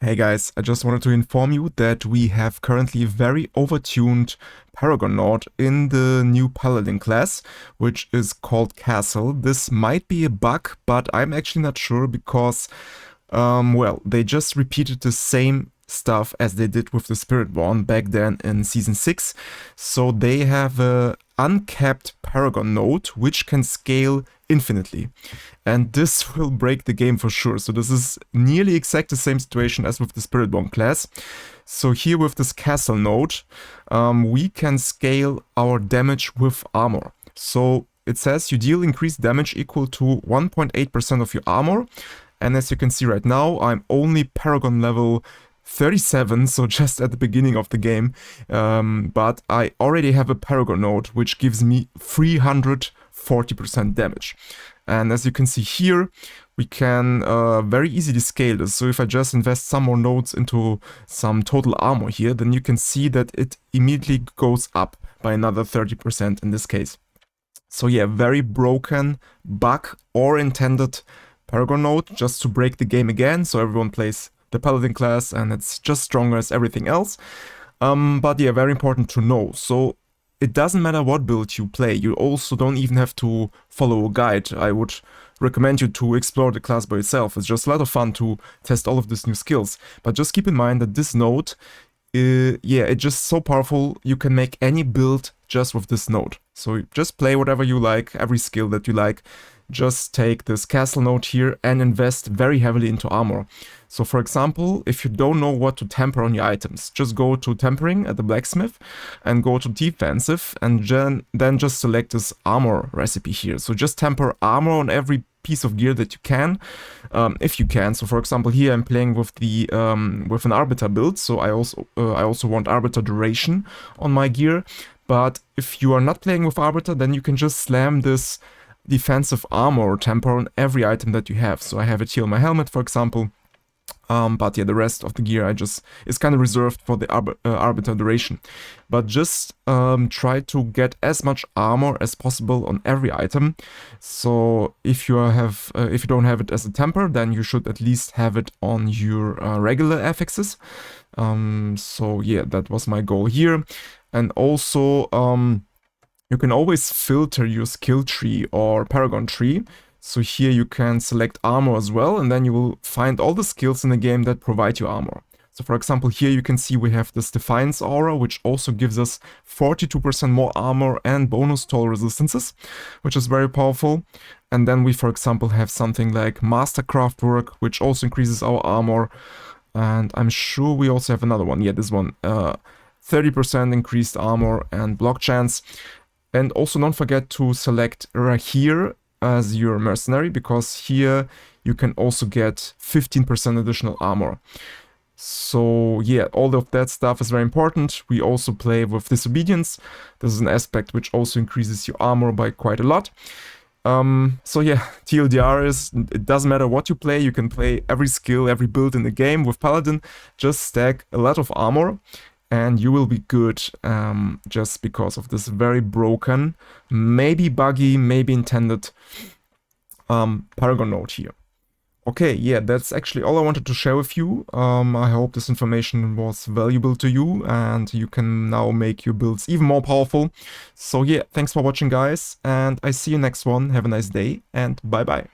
Hey guys, I just wanted to inform you that we have currently a very overtuned Paragon node in the new Paladin class, which is called Castle. This might be a bug, but I'm actually not sure because, well, they just repeated the same stuff as they did with the Spiritborn back then in Season 6. So they have a uncapped Paragon node, which can scale infinitely. And this will break the game for sure. So this is nearly exact the same situation as with the Spiritborn class. So here with this castle node, we can scale our damage with armor. So it says you deal increased damage equal to 1.8% of your armor. And as you can see right now, I'm only Paragon level 37, so just at the beginning of the game, but I already have a Paragon node, which gives me 340% damage. And as you can see here, we can very easily scale this. So if I just invest some more nodes into some total armor here, then you can see that it immediately goes up by another 30% in this case. So yeah, very broken bug or intended Paragon node just to break the game again, so everyone plays the Paladin class and it's just stronger as everything else. But yeah, very important to know. So it doesn't matter what build you play, you also don't even have to follow a guide. I would recommend you to explore the class by yourself. It's just a lot of fun to test all of these new skills. But just keep in mind that this node, yeah, it's just so powerful, you can make any build just with this node. So just play whatever you like, every skill that you like. Just take this castle node here and invest very heavily into armor. So for example, if you don't know what to temper on your items, just go to tempering at the blacksmith and go to defensive and then just select this armor recipe here. So just temper armor on every piece of gear that you can, if you can. So for example, here I'm playing with the with an arbiter build, so I also want arbiter duration on my gear. But if you are not playing with arbiter, then you can just slam this defensive armor or temper on every item that you have. So I have it here on my helmet, for example. But yeah, the rest of the gear is kind of reserved for the arbiter duration. But just try to get as much armor as possible on every item. So if you don't have it as a temper, then you should at least have it on your regular affixes. So yeah, that was my goal here. And also, you can always filter your skill tree or paragon tree. So here you can select armor as well, and then you will find all the skills in the game that provide you armor. So for example, here you can see we have this Defiance aura, which also gives us 42% more armor and bonus to all resistances, which is very powerful. And then we, for example, have something like Mastercraft Work, which also increases our armor. And I'm sure we also have another one. Yeah, this one, 30% increased armor and block chance. And also don't forget to select Rahir as your mercenary, because here you can also get 15% additional armor. So yeah, all of that stuff is very important. We also play with Disobedience. This is an aspect which also increases your armor by quite a lot. So yeah, TLDR is, it doesn't matter what you play, you can play every skill, every build in the game with Paladin. Just stack a lot of armor and you will be good, just because of this very broken, maybe buggy, maybe intended Paragon node here. Okay, yeah, that's actually all I wanted to share with you. I hope this information was valuable to you and you can now make your builds even more powerful. So yeah, thanks for watching guys, and I see you next one. Have a nice day and bye bye.